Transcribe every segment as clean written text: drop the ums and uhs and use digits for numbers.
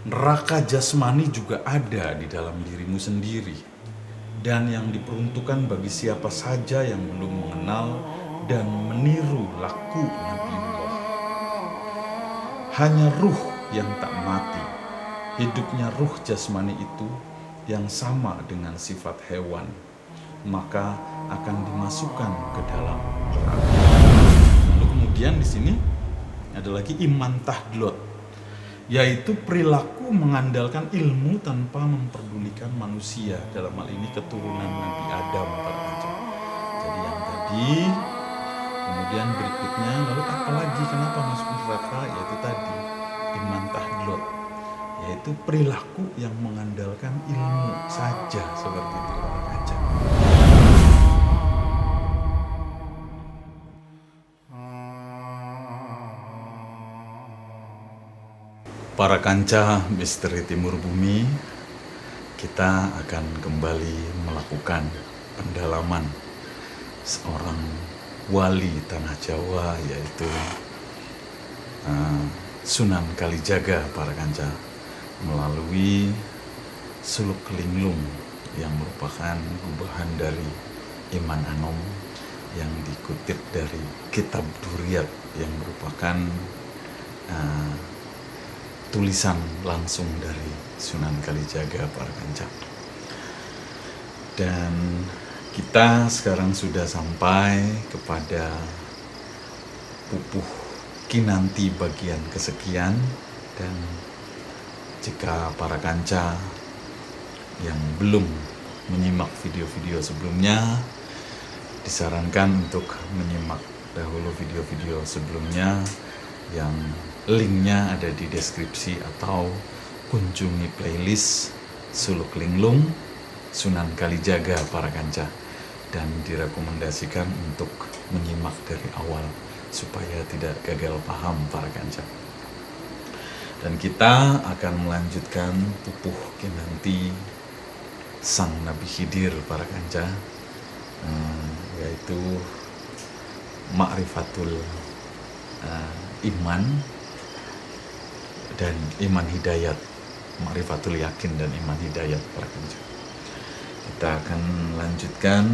neraka jasmani juga ada di dalam dirimu sendiri, dan yang diperuntukkan bagi siapa saja yang belum mengenal dan meniru laku Nabiullah. Hanya ruh yang tak mati, hidupnya ruh jasmani itu yang sama dengan sifat hewan, maka akan dimasukkan ke dalam neraka. Lalu kemudian di sini ada lagi iman tahdlot, yaitu perilaku mengandalkan ilmu tanpa memperdulikan manusia, dalam hal ini keturunan Nabi Adam para kancah. Jadi yang tadi, kemudian berikutnya, lalu apa lagi kenapa masuk neraka? Yaitu tadi iman tahdlot, yaitu perilaku yang mengandalkan ilmu saja, seperti itu para kancah. Para kancah misteri Timur Bumi, kita akan kembali melakukan pendalaman seorang wali tanah Jawa, yaitu Sunan Kalijaga para kancah, melalui suluk linglung yang merupakan gubahan dari Iman Anom yang dikutip dari Kitab Duriyat yang merupakan tulisan langsung dari Sunan Kalijaga para kancah. Dan kita sekarang sudah sampai kepada pupuh kinanti bagian kesekian, dan jika para kancah yang belum menyimak video-video sebelumnya, disarankan untuk menyimak dahulu video-video sebelumnya yang linknya ada di deskripsi, atau kunjungi playlist Suluk Linglung Sunan Kalijaga para kancah, dan direkomendasikan untuk menyimak dari awal supaya tidak gagal paham para kancah. Dan kita akan melanjutkan pupuh kinanti sang Nabi Khidir para kancah, yaitu ma'rifatul iman dan iman hidayat, ma'rifatul yakin dan iman hidayat para kancah. Kita akan lanjutkan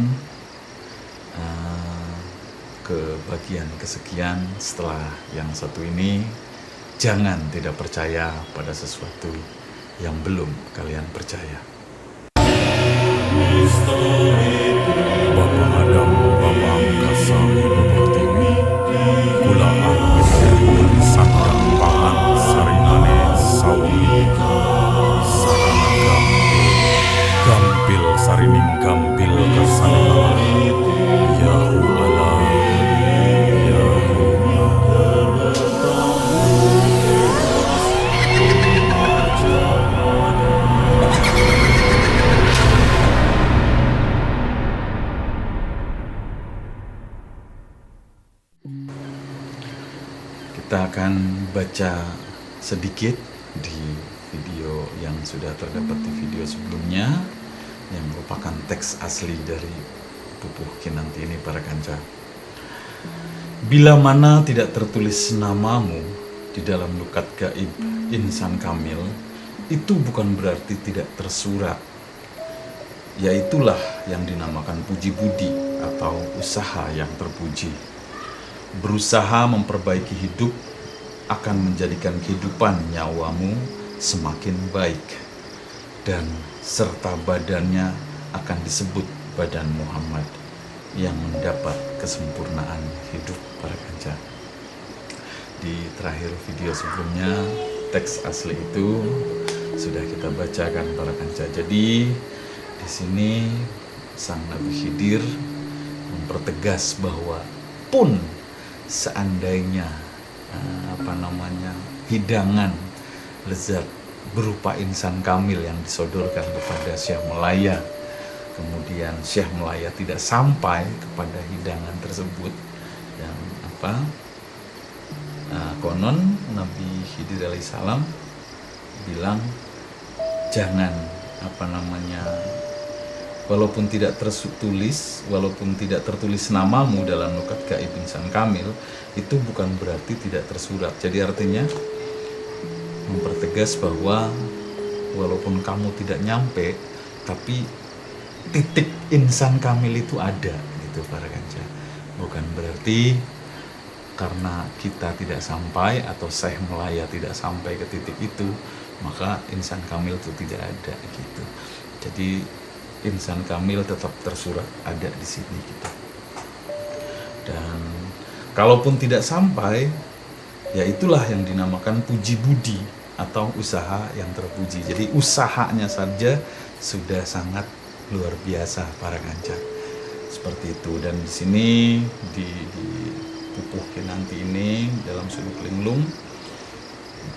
ke bagian kesekian setelah yang satu ini. Jangan tidak percaya pada sesuatu yang belum kalian percaya. Bapak Adam, Bapak Angkasa, Ibu Pertiwi, Kula Angkis, Sandang Pangan, Sarinane, Sawi, Saranaga, Gampil, Sarining Gampil, Kasanala, Yahu Allah, Yahu Kita akan baca sedikit di video yang sudah terdapat di video sebelumnya, yang merupakan teks asli dari pupuh kinanti ini para kancah. Bila mana tidak tertulis namamu di dalam lukat gaib insan kamil, itu bukan berarti tidak tersurat. Yaitulah yang dinamakan puji budi atau usaha yang terpuji. Berusaha memperbaiki hidup akan menjadikan kehidupan nyawamu semakin baik, dan serta badannya akan disebut badan Muhammad yang mendapat kesempurnaan hidup para kancah. Di terakhir video sebelumnya, teks asli itu sudah kita bacakan para kancah. Jadi di sini sang Nabi Khidir mempertegas bahwa pun seandainya hidangan lezat berupa insan kamil yang disodorkan kepada Syekh Melaya, kemudian Syekh Melaya tidak sampai kepada hidangan tersebut, yang konon Nabi Khidir alaihissalam bilang jangan walaupun tidak tertulis namamu dalam lukat gaib insan kamil, itu bukan berarti tidak tersurat. Jadi artinya mempertegas bahwa walaupun kamu tidak nyampe, tapi titik insan kamil itu ada gitu para kanca. Bukan berarti karena kita tidak sampai atau Syekh Melaya tidak sampai ke titik itu, maka insan kamil itu tidak ada gitu. Jadi insan kamil tetap tersurat ada di sini gitu. Dan kalaupun tidak sampai, ya itulah yang dinamakan puji budi atau usaha yang terpuji. Jadi usahanya saja sudah sangat luar biasa para kanca. Seperti itu. Dan di sini di Pupuh Kinanti ini dalam Suluk Linglung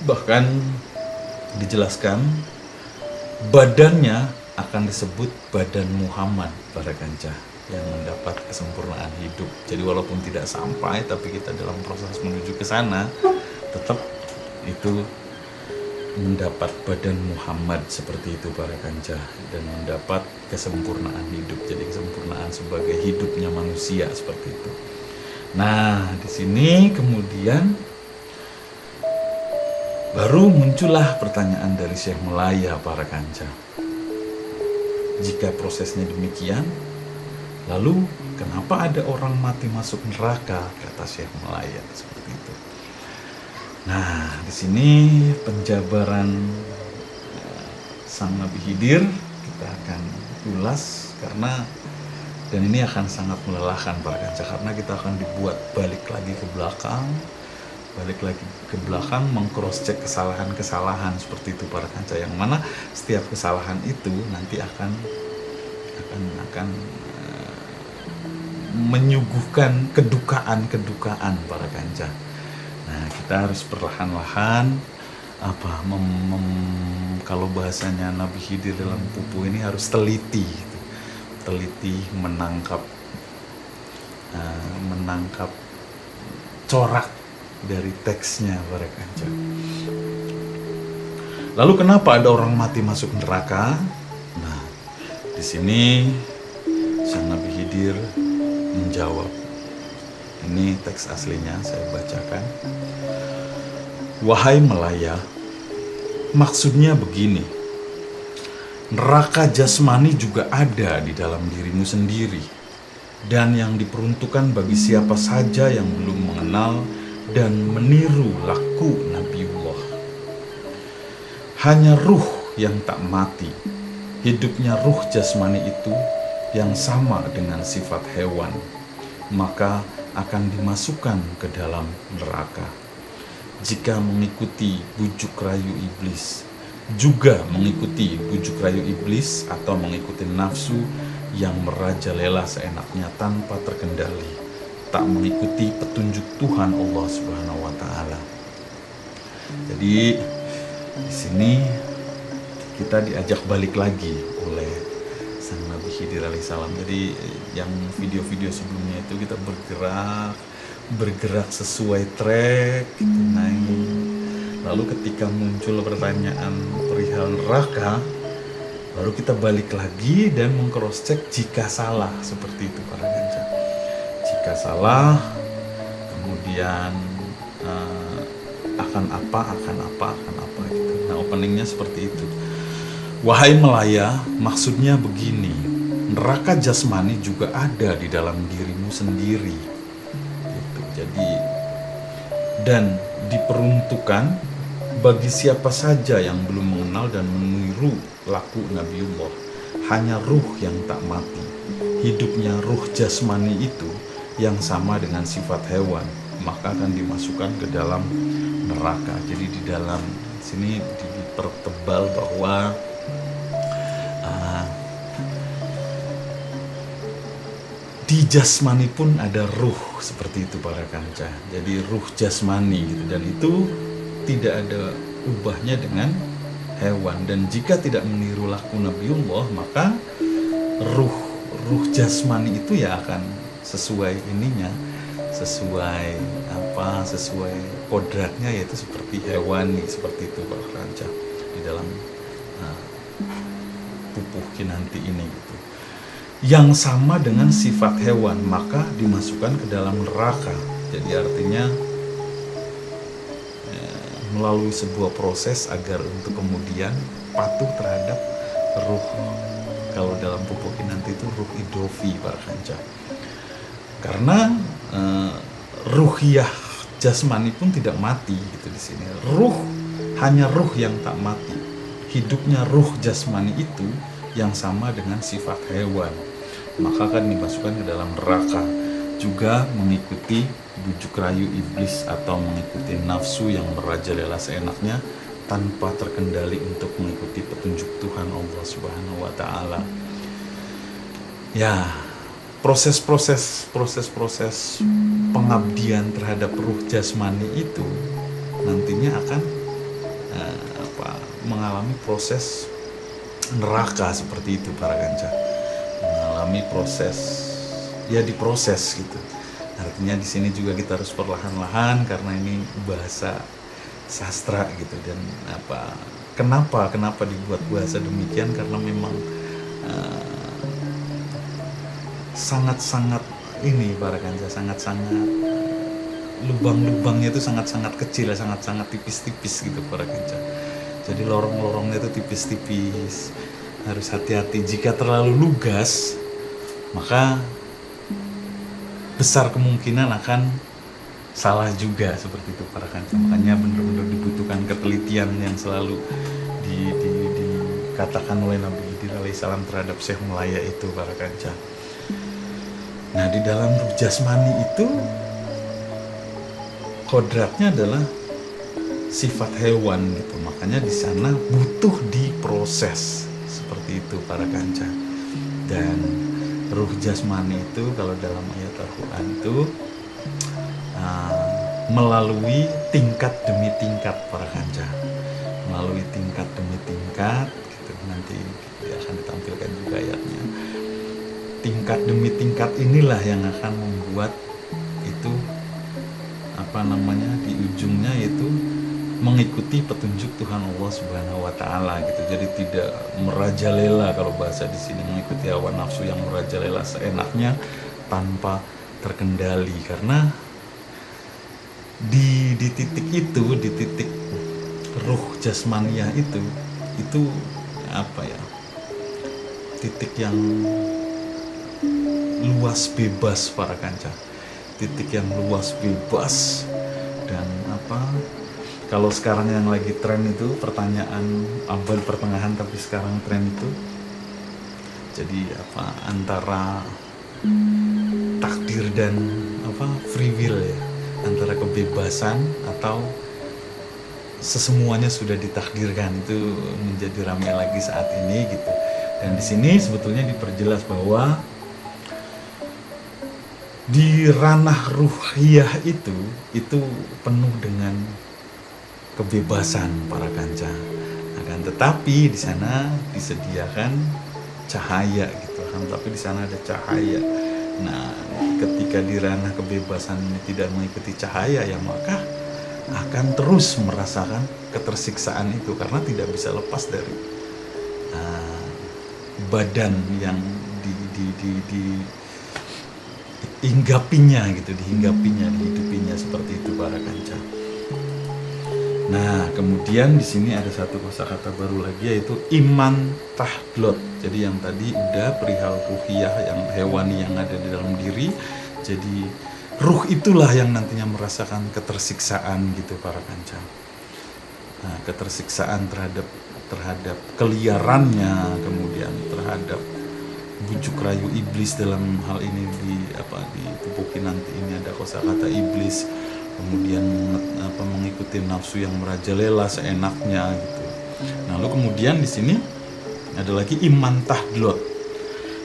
bahkan dijelaskan badannya akan disebut badan Muhammad para kanca yang mendapat kesempurnaan hidup. Jadi walaupun tidak sampai, tapi kita dalam proses menuju ke sana tetap itu mendapat badan Muhammad seperti itu para kanca, dan mendapat kesempurnaan hidup. Jadi kesempurnaan sebagai hidupnya manusia seperti itu. Nah, di sini kemudian baru muncullah pertanyaan dari Syekh Melaya para kanca. Jika prosesnya demikian, lalu kenapa ada orang mati masuk neraka, kata Syekh Melaya seperti itu. Nah, di sini penjabaran Sang Nabi Khidir kita akan ulas dan ini akan sangat melelahkan para kanca, karena kita akan dibuat balik lagi ke belakang, meng-cross check kesalahan-kesalahan seperti itu para kanca, yang mana setiap kesalahan itu nanti akan menyuguhkan kedukaan para kanca. Nah, kita harus perlahan-lahan kalau bahasanya Nabi Khidir dalam Pupuh ini harus teliti menangkap corak dari teksnya para kanca. Lalu kenapa ada orang mati masuk neraka? Nah, di sini Sang Nabi Khidir menjawab. Ini teks aslinya saya bacakan. Wahai Melaya, maksudnya begini. Neraka jasmani juga ada di dalam dirimu sendiri, dan yang diperuntukkan bagi siapa saja yang belum mengenal dan meniru laku Nabiullah. Hanya ruh yang tak mati. Hidupnya ruh jasmani itu yang sama dengan sifat hewan, maka akan dimasukkan ke dalam neraka. Jika mengikuti bujuk rayu iblis, juga mengikuti bujuk rayu iblis atau mengikuti nafsu yang merajalela seenaknya tanpa terkendali, tak mengikuti petunjuk Tuhan Allah Subhanahu wa taala. Jadi di sini kita diajak balik lagi oleh Sang Nabi Khidir alaihissalam. Jadi yang video-video sebelumnya itu kita bergerak sesuai track, gitu, naik. Lalu ketika muncul pertanyaan perihal neraka, baru kita balik lagi dan meng-cross check jika salah, seperti itu para kanca. Jika salah, kemudian akan apa gitu. Nah, openingnya seperti itu. Wahai Melaya, maksudnya begini. Neraka jasmani juga ada di dalam dirimu sendiri. Gitu. Jadi dan diperuntukkan bagi siapa saja yang belum mengenal dan meniru laku Nabiullah. Hanya ruh yang tak mati. Hidupnya ruh jasmani itu yang sama dengan sifat hewan, maka akan dimasukkan ke dalam neraka. Jadi di dalam sini dipertebal bahwa di jasmani pun ada ruh, seperti itu para kanca. Jadi ruh jasmani gitu, dan itu tidak ada ubahnya dengan hewan. Dan jika tidak meniru laku Nabiullah, maka ruh jasmani itu ya akan sesuai sesuai kodratnya, yaitu seperti hewani, seperti itu Pak Ranca di dalam Pupuh Kinanti ini gitu. Yang sama dengan sifat hewan, maka dimasukkan ke dalam neraka. Jadi artinya melalui sebuah proses agar untuk kemudian patuh terhadap ruh. Kalau dalam pupuk kinanti itu ruh idofi para kanca. Karena ruhiyah jasmani pun tidak mati gitu di sini. Hanya ruh yang tak mati. Hidupnya ruh jasmani itu yang sama dengan sifat hewan. Maka akan dimasukkan ke dalam neraka. Juga mengikuti bujuk rayu iblis atau mengikuti nafsu yang merajalela seenaknya tanpa terkendali untuk mengikuti petunjuk Tuhan Allah Subhanahu wa taala. Ya, proses-proses pengabdian terhadap ruh jasmani itu nantinya akan mengalami proses neraka seperti itu para kanca. Mengalami proses, ya diproses gitu. Artinya di sini juga kita harus perlahan-lahan karena ini bahasa sastra gitu. Dan kenapa dibuat bahasa demikian, karena memang sangat-sangat ini para kanca, sangat-sangat lubang-lubangnya itu sangat-sangat kecil, sangat-sangat tipis-tipis gitu para kanca. Jadi lorong-lorongnya itu tipis-tipis, harus hati-hati. Jika terlalu lugas, maka besar kemungkinan akan salah juga seperti itu para kanca. Makanya benar-benar dibutuhkan ketelitian yang selalu dikatakan oleh Nabi Khidir alaihissalam terhadap Syekh Mulaya itu para kanca. Nah, di dalam ruh jasmani itu kodratnya adalah sifat hewan gitu. Makanya di sana butuh diproses seperti itu para kanca. Dan ruh jasmani itu kalau dalam ayat Al-Quran itu melalui tingkat demi tingkat para kanca, melalui tingkat demi tingkat gitu. Nanti akan ditampilkan juga ayatnya. Tingkat demi tingkat inilah yang akan membuat itu di ujungnya itu mengikuti petunjuk Tuhan Allah Subhanahu wa taala gitu. Jadi tidak merajalela, kalau bahasa di sini mengikuti hawa nafsu yang merajalela seenaknya tanpa terkendali. Karena di titik itu, di titik ruh jasmaniah itu titik yang luas bebas para kanca. Titik yang luas bebas. Dan kalau sekarang yang lagi tren itu pertanyaan abad pertengahan, tapi sekarang tren itu jadi antara takdir dan free will ya, antara kebebasan atau sesemuanya sudah ditakdirkan, itu menjadi ramai lagi saat ini gitu. Dan di sini sebetulnya diperjelas bahwa di ranah ruhiyah itu penuh dengan kebebasan para kanca. Akan tetapi di sana disediakan cahaya gitu. Tapi di sana ada cahaya. Nah, ketika di ranah kebebasan ini tidak mengikuti cahaya, ya maka akan terus merasakan ketersiksaan itu, karena tidak bisa lepas dari badan yang dihinggapinya gitu, dihidupinya seperti itu para kanca. Nah, kemudian di sini ada satu kosakata baru lagi, yaitu iman tahdlot. Jadi yang tadi udah perihal ruhiyah yang hewani yang ada di dalam diri. Jadi ruh itulah yang nantinya merasakan ketersiksaan gitu para kanca. Nah, ketersiksaan terhadap keliarannya, kemudian terhadap bujuk rayu iblis. Dalam hal ini di pupuk kinanti ini ada kosakata iblis, kemudian mengikuti nafsu yang merajalela seenaknya gitu. Nah, lalu kemudian di sini ada lagi iman tahdlot,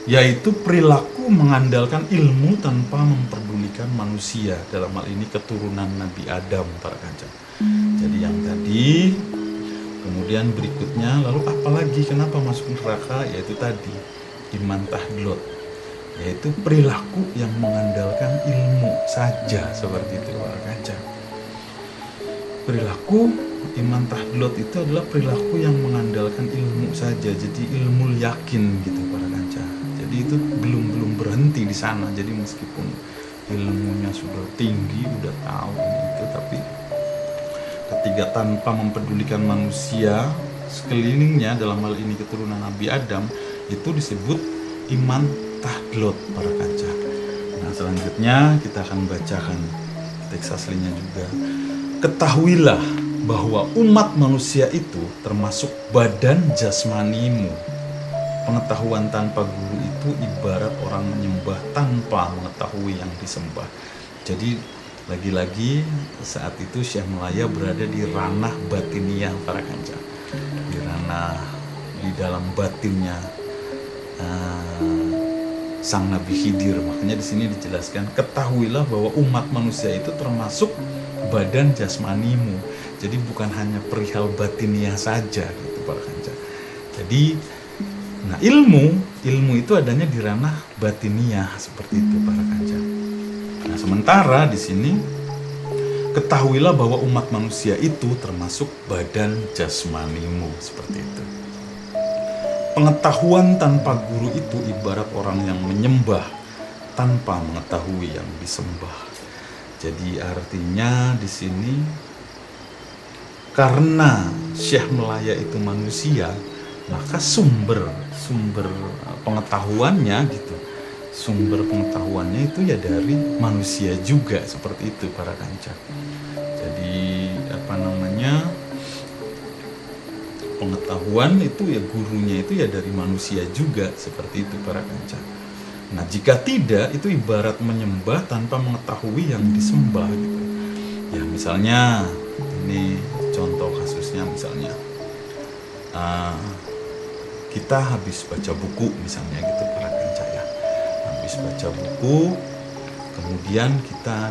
yaitu perilaku mengandalkan ilmu tanpa memperdulikan manusia, dalam hal ini keturunan Nabi Adam para kanca. Jadi yang tadi, kemudian berikutnya, lalu apalagi kenapa masuk neraka, yaitu tadi iman tahdlot, yaitu perilaku yang mengandalkan ilmu saja seperti itu para kanca. Perilaku iman tahdlot itu adalah perilaku yang mengandalkan ilmu saja, jadi ilmu yakin gitu para kanca. Jadi itu belum berhenti di sana. Jadi meskipun ilmunya sudah tinggi, udah tahu ini itu, tapi ketiga tanpa mempedulikan manusia sekelilingnya, dalam hal ini keturunan Nabi Adam, itu disebut iman tahdlot para kaca. Nah, selanjutnya kita akan bacakan teks aslinya juga. Ketahuilah bahwa umat manusia itu termasuk badan jasmanimu. Pengetahuan tanpa guru itu ibarat orang menyembah tanpa mengetahui yang disembah. Jadi lagi-lagi saat itu Syekh Melaya berada di ranah batiniah para kanca, di ranah di dalam batinnya sang Nabi Khidir. Makanya di sini dijelaskan, ketahuilah bahwa umat manusia itu termasuk badan jasmanimu. Jadi bukan hanya perihal batiniah saja gitu para kanca. Jadi nah ilmu itu adanya di ranah batiniah seperti itu para kanca. Nah, sementara di sini ketahuilah bahwa umat manusia itu termasuk badan jasmanimu seperti itu. Pengetahuan tanpa guru itu ibarat orang yang menyembah tanpa mengetahui yang disembah. Jadi artinya di sini karena Syekh Melaya itu manusia, maka sumber pengetahuannya gitu. Sumber pengetahuannya itu ya dari manusia juga seperti itu para kanca. Jadi pengetahuan itu ya gurunya itu ya dari manusia juga seperti itu para kanca. Nah, jika tidak itu ibarat menyembah tanpa mengetahui yang disembah gitu. Ya misalnya ini contoh kasusnya, misalnya kita habis baca buku misalnya gitu para kanca ya. Habis baca buku, kemudian kita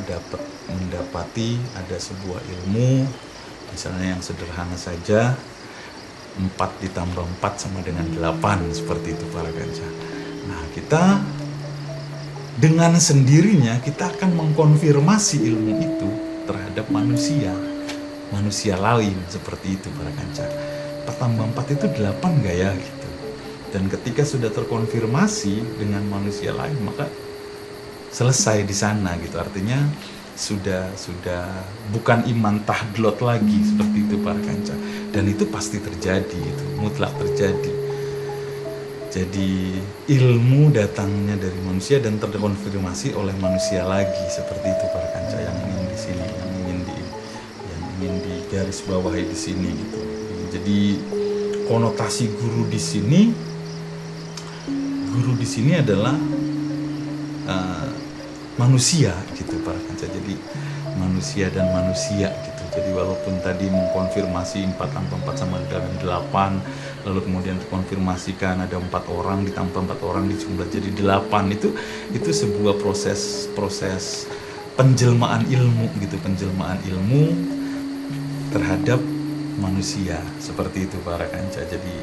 mendapati ada sebuah ilmu, misalnya yang sederhana saja, 4 ditambah 4 sama dengan 8 seperti itu para kanca. Nah, kita dengan sendirinya kita akan mengkonfirmasi ilmu itu terhadap manusia lain seperti itu para kanca. 4 tambah 4 itu 8 gak ya gitu. Dan ketika sudah terkonfirmasi dengan manusia lain, maka selesai di sana gitu. Artinya sudah bukan iman tahdlot lagi seperti itu para kanca. Dan itu pasti terjadi, itu mutlak terjadi. Jadi ilmu datangnya dari manusia dan terkonfirmasi oleh manusia lagi seperti itu para kanca, yang ingin di sini, yang ingin digaris bawahi di sini gitu. Jadi konotasi guru di sini adalah manusia gitu para kanca. Jadi manusia dan manusia gitu. Jadi walaupun tadi mengkonfirmasi 4 tambah 4 sama dengan 8, lalu kemudian dikonfirmasikan ada 4 orang ditambah 4 orang dijumlah jadi 8, itu sebuah proses penjelmaan ilmu gitu, penjelmaan ilmu terhadap manusia seperti itu para kanca. Jadi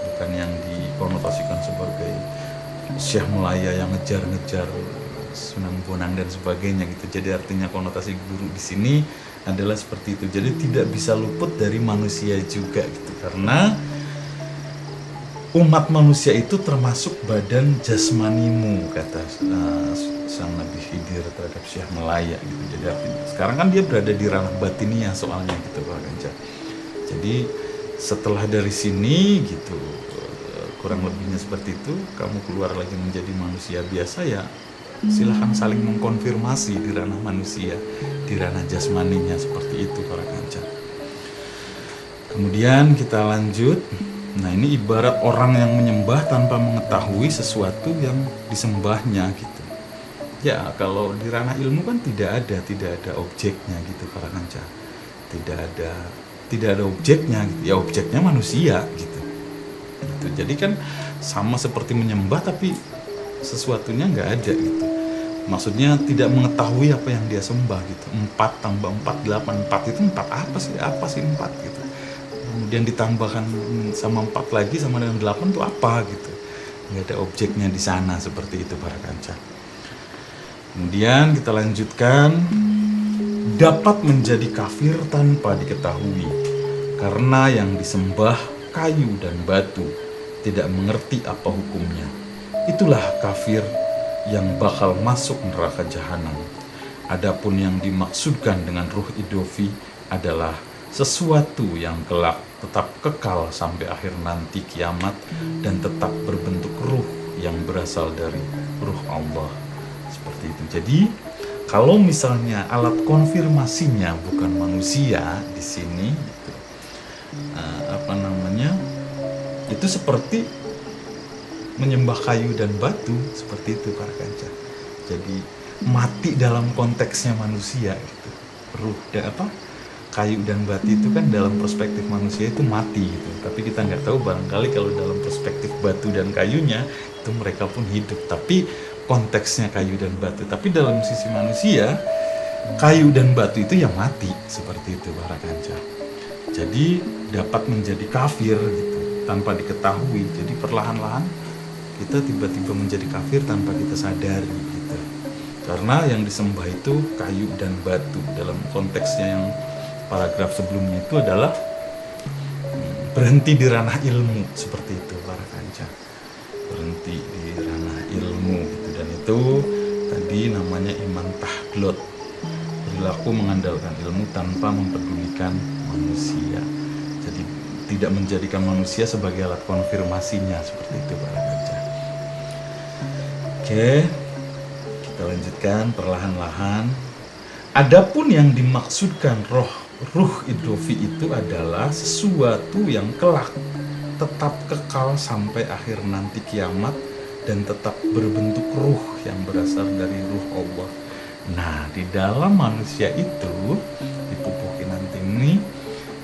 bukan yang dikonotasikan sebagai Syekh Melaya yang ngejar-ngejar Sunan Bonang dan sebagainya gitu. Jadi artinya konotasi guru di sini adalah seperti itu. Jadi tidak bisa luput dari manusia juga gitu, karena umat manusia itu termasuk badan jasmanimu, kata sang Nabi Khidir terhadap Syekh Melaya gitu. Jadi artinya sekarang kan dia berada di ranah batiniah soalnya gitu Pak Kanca. Jadi setelah dari sini gitu, kurang lebihnya seperti itu, kamu keluar lagi menjadi manusia biasa, ya silahkan saling mengkonfirmasi di ranah manusia, di ranah jasmaninya seperti itu para kanca. Kemudian kita lanjut. Nah, ini ibarat orang yang menyembah tanpa mengetahui sesuatu yang disembahnya gitu. Ya, kalau di ranah ilmu kan tidak ada objeknya gitu para kanca. Tidak ada objeknya gitu. Ya objeknya manusia gitu. Jadi kan sama seperti menyembah tapi sesuatunya nggak ada gitu. Maksudnya tidak mengetahui apa yang dia sembah gitu. 4 tambah 4 8, 4 itu 4 apa sih 4 gitu. Kemudian ditambahkan sama 4 lagi sama dengan 8 itu apa gitu. Nggak ada objeknya di sana seperti itu para kanca. Kemudian kita lanjutkan, dapat menjadi kafir tanpa diketahui karena yang disembah kayu dan batu, tidak mengerti apa hukumnya. Itulah kafir yang bakal masuk neraka jahanam. Adapun yang dimaksudkan dengan ruh idofi adalah sesuatu yang kelak tetap kekal sampai akhir nanti kiamat dan tetap berbentuk ruh yang berasal dari ruh Allah. Seperti itu. Jadi kalau misalnya alat konfirmasinya bukan manusia di sini, gitu, itu seperti menyembah kayu dan batu, seperti itu para kanca. Jadi mati dalam konteksnya manusia, gitu. Ruh dan kayu dan batu itu kan dalam perspektif manusia itu mati gitu. Tapi kita nggak tahu, barangkali kalau dalam perspektif batu dan kayunya itu mereka pun hidup. Tapi konteksnya kayu dan batu. Tapi dalam sisi manusia, kayu dan batu itu yang mati, seperti itu para kanca. Jadi dapat menjadi kafir gitu tanpa diketahui. Jadi perlahan-lahan kita tiba-tiba menjadi kafir tanpa kita sadari gitu. Karena yang disembah itu kayu dan batu. Dalam konteksnya yang paragraf sebelumnya itu adalah berhenti di ranah ilmu, seperti itu para kanca. Berhenti di ranah ilmu gitu. Dan itu tadi namanya iman tahlot, perilaku mengandalkan ilmu tanpa mempedulikan manusia. Jadi tidak menjadikan manusia sebagai alat konfirmasinya, seperti itu para kanca. Oke, kita lanjutkan perlahan-lahan. Adapun yang dimaksudkan ruh idofi itu adalah sesuatu yang kelak tetap kekal sampai akhir nanti kiamat dan tetap berbentuk ruh yang berasal dari ruh Allah. Nah, di dalam manusia itu, di pupuk kinanti ini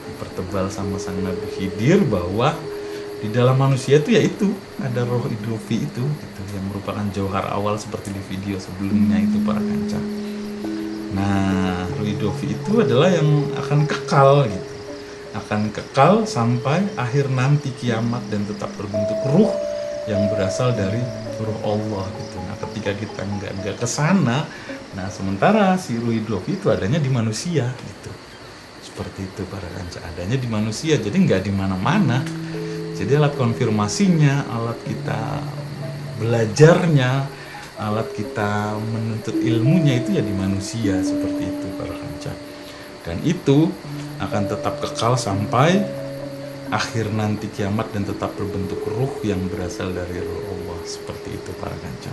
dipertebal sama sang Nabi Khidir bahwa di dalam manusia itu yaitu ada roh idofi itu yang merupakan jauhar awal seperti di video sebelumnya itu para kanca. Nah, ruh idofi itu adalah yang akan kekal gitu. Akan kekal sampai akhir nanti kiamat dan tetap berbentuk ruh yang berasal dari ruh Allah gitu. Nah, ketika kita enggak ke sana, nah sementara si ruh idofi itu adanya di manusia gitu. Seperti itu para kanca, adanya di manusia. Jadi enggak di mana-mana. Jadi alat konfirmasinya, alat kita belajarnya, alat kita menuntut ilmunya itu ya di manusia, seperti itu para kanca. Dan itu akan tetap kekal sampai akhir nanti kiamat dan tetap berbentuk ruh yang berasal dari ruh Allah, seperti itu para kanca.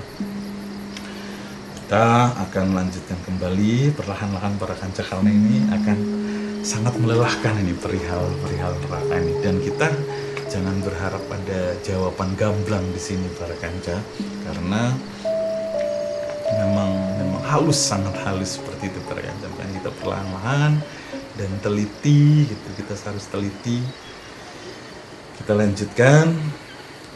Kita akan lanjutkan kembali perlahan-lahan para kanca, karena ini akan sangat melelahkan ini perihal neraka ini. Dan kita jangan berharap ada jawaban gamblang di sini para kanca, karena memang halus, sangat halus seperti itu para kanca. Kita perlahan-lahan dan teliti gitu, kita harus teliti. Kita lanjutkan.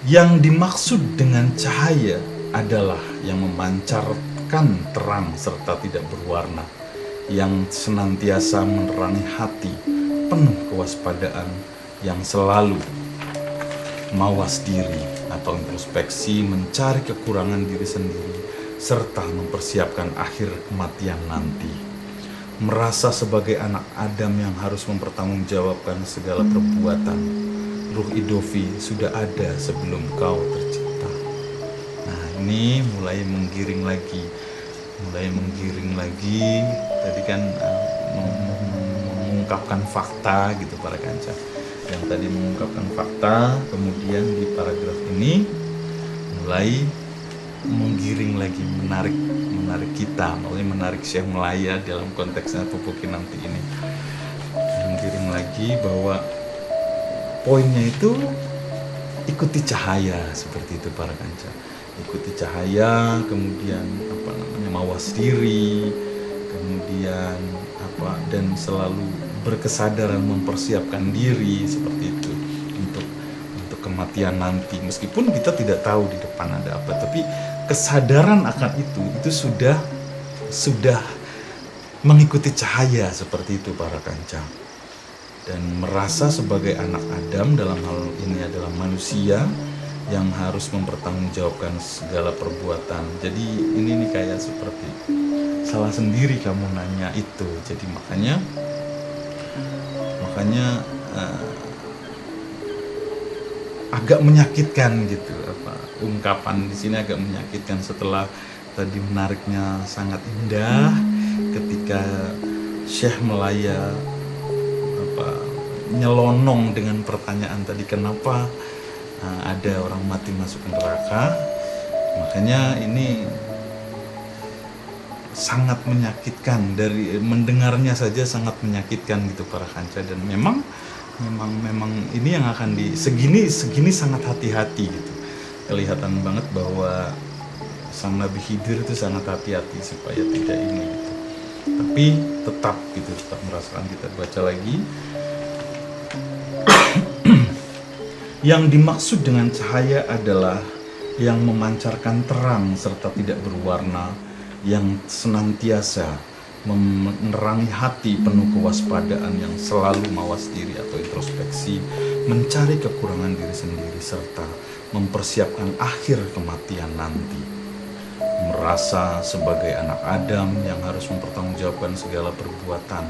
Yang dimaksud dengan cahaya adalah yang memancarkan terang serta tidak berwarna, yang senantiasa menerangi hati, penuh kewaspadaan, yang selalu mawas diri atau introspeksi, mencari kekurangan diri sendiri, serta mempersiapkan akhir kematian nanti. Merasa sebagai anak Adam yang harus mempertanggungjawabkan segala perbuatan. Ruh idofi sudah ada sebelum kau tercipta. Nah, ini mulai menggiring lagi. Tadi kan mengungkapkan fakta gitu para kanca. Yang tadi mengungkapkan fakta, kemudian di paragraf ini mulai menggiring lagi, menarik kita, menarik Syekh Melaya dalam konteksnya pupuk kinanti ini, menggiring lagi bahwa poinnya itu ikuti cahaya, seperti itu para kanca. Ikuti cahaya, kemudian mawas diri, kemudian dan selalu berkesadaran mempersiapkan diri, seperti itu untuk kematian nanti. Meskipun kita tidak tahu di depan ada apa, tapi kesadaran akan itu sudah mengikuti cahaya, seperti itu para kanca. Dan merasa sebagai anak Adam, dalam hal ini adalah manusia yang harus mempertanggungjawabkan segala perbuatan. Jadi ini nih kayak seperti salah sendiri kamu nanya itu. Jadi makanya agak menyakitkan gitu, ungkapan di sini agak menyakitkan setelah tadi menariknya sangat indah ketika Syekh Melaya nyelonong dengan pertanyaan tadi, kenapa ada orang mati masuk neraka. Makanya ini sangat menyakitkan, dari mendengarnya saja sangat menyakitkan gitu para kanca. Dan memang ini yang akan segini sangat hati-hati gitu. Kelihatan banget bahwa sang Nabi Khidir itu sangat hati-hati supaya tidak ini gitu. Tapi tetap merasakan. Kita baca lagi. Yang dimaksud dengan cahaya adalah yang memancarkan terang serta tidak berwarna, yang senantiasa menerangi hati penuh kewaspadaan, yang selalu mawas diri atau introspeksi, mencari kekurangan diri sendiri, serta mempersiapkan akhir kematian nanti. Merasa sebagai anak Adam yang harus mempertanggungjawabkan segala perbuatan.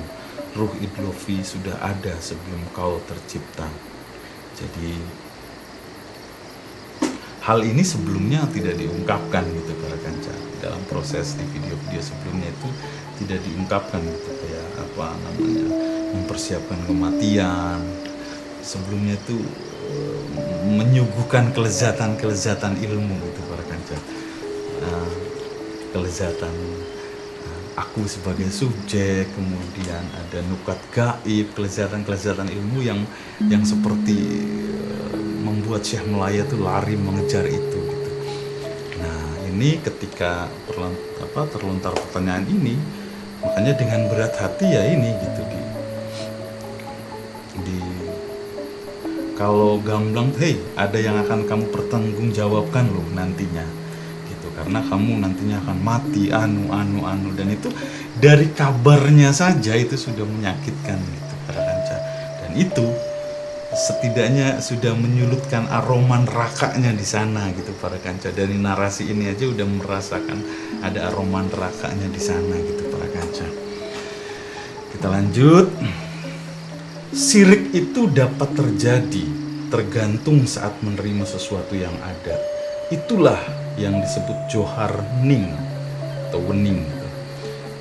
Ruh idlofi sudah ada sebelum kau tercipta. Jadi hal ini sebelumnya tidak diungkapkan gitu para kanca. Dalam proses di video-video sebelumnya itu tidak diungkapkan gitu, kayak apa namanya, mempersiapkan kematian. Sebelumnya itu menyuguhkan kelezatan ilmu gitu para kanca. Kelezatan aku sebagai subjek, kemudian ada nukat gaib, kelezatan ilmu yang seperti membuat Syekh Melaya tuh lari mengejar itu gitu. Nah, ini ketika terlontar pertanyaan ini, makanya dengan berat hati ya ini gitu kalau gamblang, hey, ada yang akan kamu pertanggungjawabkan loh nantinya gitu, karena kamu nantinya akan mati anu, dan itu dari kabarnya saja itu sudah menyakitkan gitu para kanca. Dan itu setidaknya sudah menyulutkan aroma nerakanya di sana gitu para kanca. Dari narasi ini aja udah merasakan ada aroma nerakanya di sana gitu para kanca. Kita lanjut. Sirik itu dapat terjadi tergantung saat menerima sesuatu yang ada. Itulah yang disebut johar ning atau wening.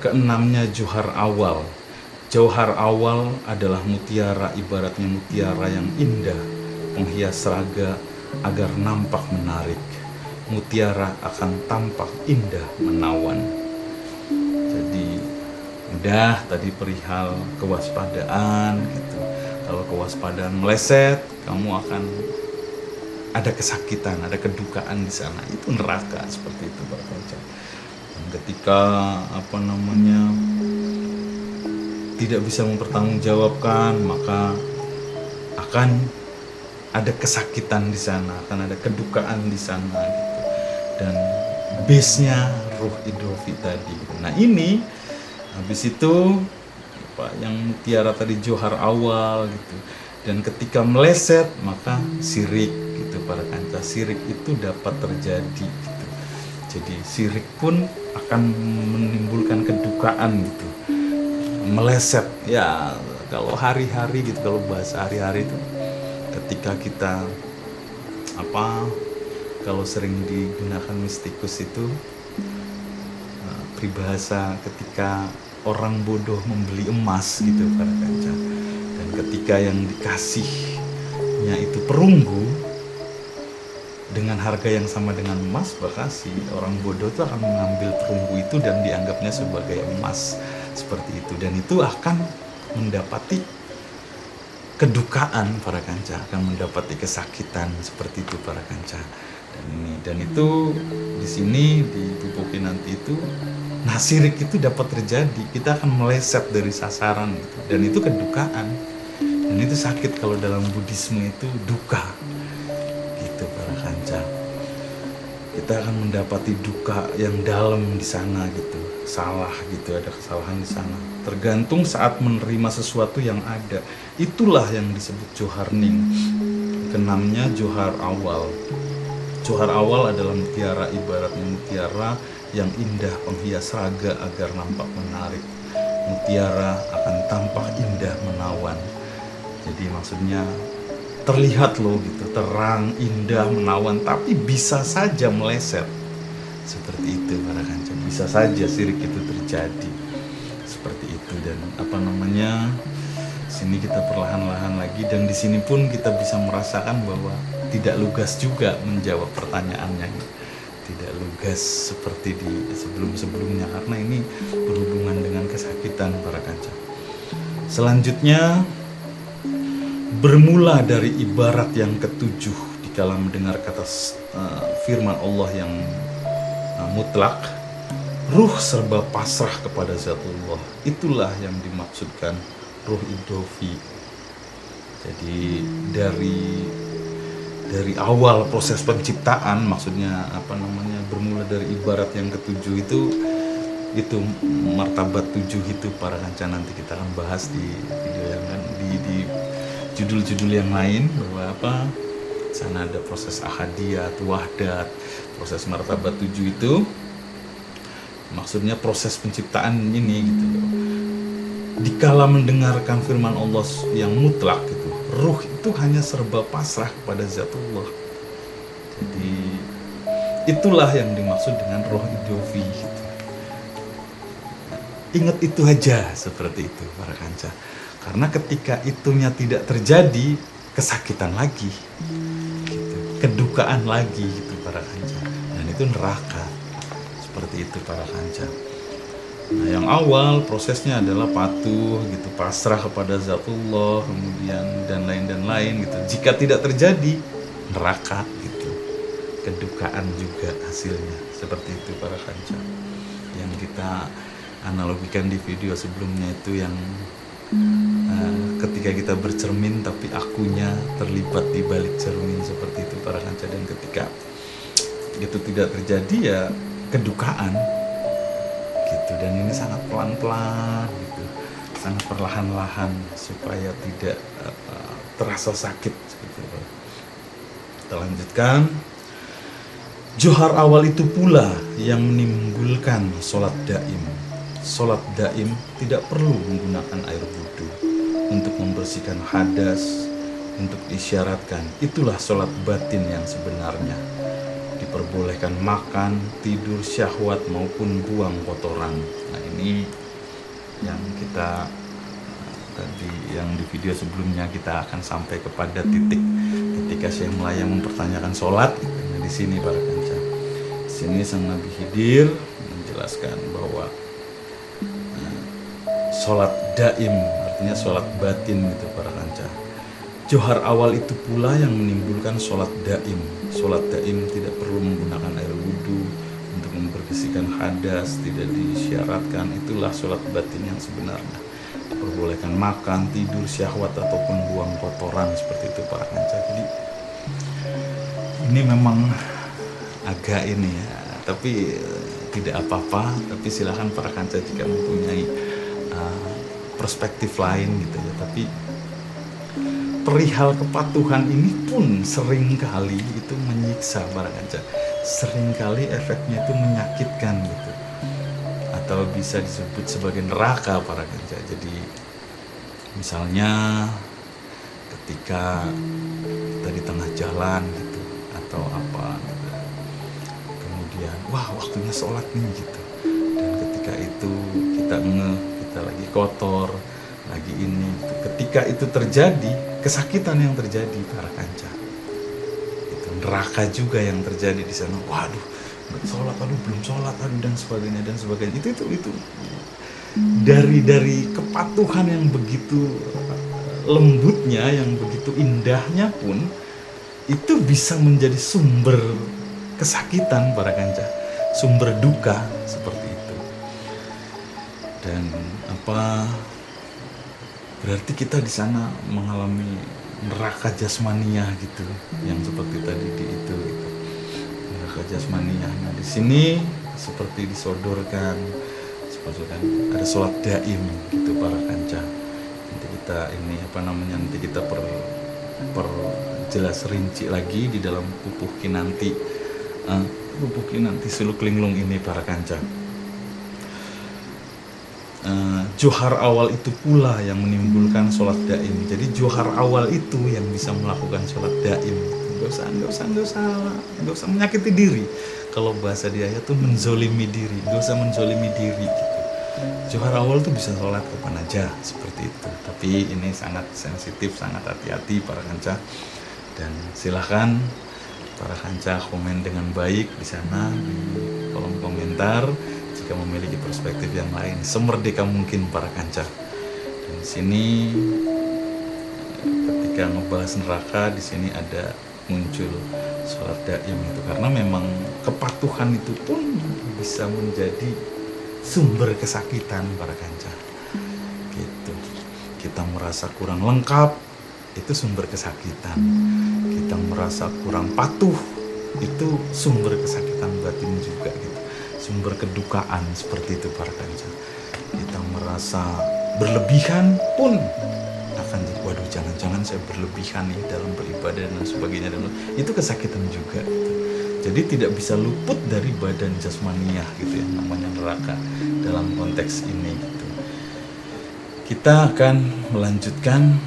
Keenamnya johar awal. Jauhar awal adalah mutiara, ibaratnya mutiara yang indah, penghias raga agar nampak menarik. Mutiara akan tampak indah menawan. Jadi udah tadi perihal kewaspadaan gitu. Kalau kewaspadaan meleset, kamu akan ada kesakitan, ada kedukaan di sana. Itu neraka seperti itu Pak Kanca. Dan ketika tidak bisa mempertanggungjawabkan, maka akan ada kesakitan di sana, akan ada kedukaan di sana gitu. Dan base-nya ruh idrofi tadi. Nah ini habis itu yang mutiara tadi johar awal gitu. Dan ketika meleset maka sirik gitu para kanca. Sirik itu dapat terjadi gitu. Jadi sirik pun akan menimbulkan kedukaan gitu. Meleset ya, kalau hari-hari gitu, kalau bahasa hari-hari itu ketika kita kalau sering digunakan mistikus itu peribahasa ketika orang bodoh membeli emas gitu para kanca. Dan ketika yang dikasihnya itu perunggu dengan harga yang sama dengan emas, Bekasi, orang bodoh itu akan mengambil perunggu itu dan dianggapnya sebagai emas seperti itu. Dan itu akan mendapati kedukaan para kanca, akan mendapati kesakitan seperti itu para kanca. Dan itu di sini di Pupuki nanti itu, nah sirik itu dapat terjadi, kita akan meleset dari sasaran gitu. Dan itu kedukaan, dan itu sakit. Kalau dalam Buddhisme itu duka gitu para kanca. Kita akan mendapati duka yang dalam di sana gitu, salah gitu, ada kesalahan di sana. Tergantung saat menerima sesuatu yang ada, itulah yang disebut johar ning. Keenamnya johar awal. Johar awal adalah mutiara, ibaratnya mutiara yang indah, penghias raga agar nampak menarik. Mutiara akan tampak indah menawan. Jadi maksudnya terlihat loh gitu, terang, indah, menawan, tapi bisa saja meleset. Seperti itu para kanca, bisa saja sirik itu terjadi seperti itu. Dan sini kita perlahan-lahan lagi, dan di sini pun kita bisa merasakan bahwa tidak lugas juga menjawab pertanyaannya, tidak lugas seperti di sebelum-sebelumnya, karena ini berhubungan dengan kesakitan para kanca. Selanjutnya, bermula dari ibarat yang ketujuh dikala mendengar kata firman Allah yang mutlak, ruh serba pasrah kepada zatullah. Itulah yang dimaksudkan ruh idofi. Jadi dari awal proses penciptaan, maksudnya bermula dari ibarat yang ketujuh itu martabat 7 itu para kanca. Nanti kita akan bahas di video yang di judul-judul yang lain, bahwa sana ada proses ahadiyat, wahdat, proses martabat 7 itu maksudnya proses penciptaan ini gitu. Dikala mendengarkan firman Allah yang mutlak gitu, ruh itu hanya serba pasrah kepada zatullah. Jadi itulah yang dimaksud dengan roh idofi gitu. Ingat itu aja, seperti itu para kanca. Karena ketika itunya tidak terjadi, kesakitan lagi gitu, kedukaan lagi gitu para kanca, dan itu neraka. Seperti itu para kanca. Nah, yang awal prosesnya adalah patuh gitu, pasrah kepada zatullah, kemudian dan lain gitu. Jika tidak terjadi, neraka gitu, kedukaan juga hasilnya. Seperti itu para kanca. Yang kita analogikan di video sebelumnya itu yang ketika kita bercermin tapi akunya terlibat di balik cermin, seperti itu para kanca. Dan ketika itu tidak terjadi, ya kedukaan gitu. Dan ini sangat pelan-pelan gitu, sangat perlahan-lahan supaya tidak terasa sakit gitu. Kita lanjutkan. Johar awal itu pula yang menimbulkan sholat daim. Sholat daim tidak perlu menggunakan air wudhu untuk membersihkan hadas, untuk disyaratkan. Itulah sholat batin yang sebenarnya. Diperbolehkan makan, tidur, syahwat maupun buang kotoran. Nah, ini yang kita tadi yang di video sebelumnya kita akan sampai kepada titik ketika Syekh Melaya mempertanyakan sholat. Nah, di sini para kanca, di sini sang Nabi Khidir menjelaskan bahwa sholat daim artinya sholat batin gitu para kanca. Johar awal itu pula yang menimbulkan sholat daim. Sholat daim tidak perlu menggunakan air wudhu untuk membersihkan hadas, tidak disyaratkan. Itulah sholat batin yang sebenarnya. Diperbolehkan makan, tidur, syahwat ataupun buang kotoran, seperti itu para kanca. Jadi ini memang agak ini ya, tapi tidak apa-apa. Tapi silakan para kanca jika mempunyai perspektif lain gitu ya. Tapi perihal kepatuhan ini pun seringkali itu menyiksa para kanca. Seringkali efeknya itu menyakitkan gitu, atau bisa disebut sebagai neraka para kanca. Jadi misalnya ketika kita di tengah jalan gitu, atau apa gitu, kemudian wah waktunya sholat nih gitu, dan ketika itu kita lagi kotor, lagi ini gitu. Ketika itu terjadi, kesakitan yang terjadi para kanca, itu neraka juga yang terjadi di sana. Waduh, sholat, belum sholat, dan sebagainya. Itu dari kepatuhan yang begitu lembutnya, yang begitu indahnya pun, itu bisa menjadi sumber kesakitan para kanca, sumber duka seperti itu. Dan berarti kita di sana mengalami neraka jasmaniah gitu, yang seperti tadi itu neraka jasmaniah. Nah, di sini seperti disodorkan ada sholat daim gitu para kanca. Nanti kita ini nanti kita perjelas rinci lagi di dalam pupuh kinanti suluk linglung ini para kanca. Johar awal itu pula yang menimbulkan sholat daim. Jadi johar awal itu yang bisa melakukan sholat daim. Nggak usah menyakiti diri. Kalau bahasa di ayat tuh menzolimi diri, nggak usah menzolimi diri gitu. Johar awal tuh bisa sholat kapan aja seperti itu. Tapi ini sangat sensitif, sangat hati-hati para kanca. Dan silahkan para kanca komen dengan baik di sana di kolom komentar jika memiliki perspektif yang lain. Semerdeka mungkin para kanca. Dan di sini ketika ngebahas neraka, di sini ada muncul sholat daim itu, karena memang kepatuhan itu pun bisa menjadi sumber kesakitan para kanca. Gitu. Kita merasa kurang lengkap, itu sumber kesakitan. Kita merasa kurang patuh, itu sumber kesakitan batin juga gitu. Sumber kedukaan seperti itu para kanca. Kita merasa berlebihan pun akan jadi, waduh jangan-jangan saya berlebihan nih dalam beribadah dan sebagainya, dan itu kesakitan juga gitu. Jadi tidak bisa luput dari badan jasmaniah gitu ya, namanya neraka dalam konteks ini gitu. Kita akan melanjutkan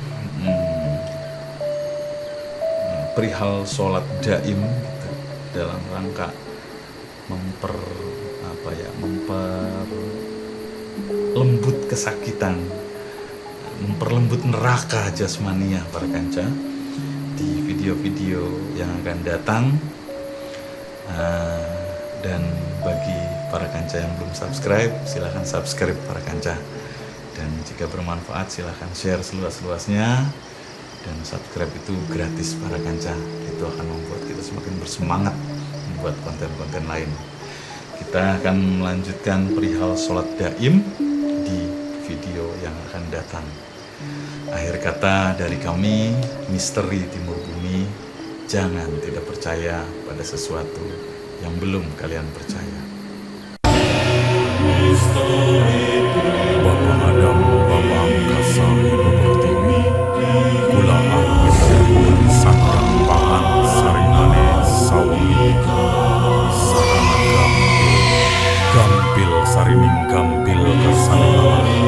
perihal sholat daim gitu, dalam rangka memperlembut kesakitan, memperlembut neraka jasmaniah para kanca di video-video yang akan datang. Dan bagi para kanca yang belum subscribe, silahkan subscribe para kanca. Dan jika bermanfaat silahkan share seluas-luasnya. Dan subscribe itu gratis para kanca. Itu akan membuat kita semakin bersemangat membuat konten-konten lain. Kita akan melanjutkan perihal sholat daim di video yang akan datang. Akhir kata dari kami, Misteri Timur Bumi, jangan tidak percaya pada sesuatu yang belum kalian percaya. Bapa Adam, Bapa Angkasa, Ibu Pertiwi, Kula Angkis, Sakang Pahan, Sarimane, Sawangi, Sarana Gampil, Gampil Sarining Gampil Kasanimala,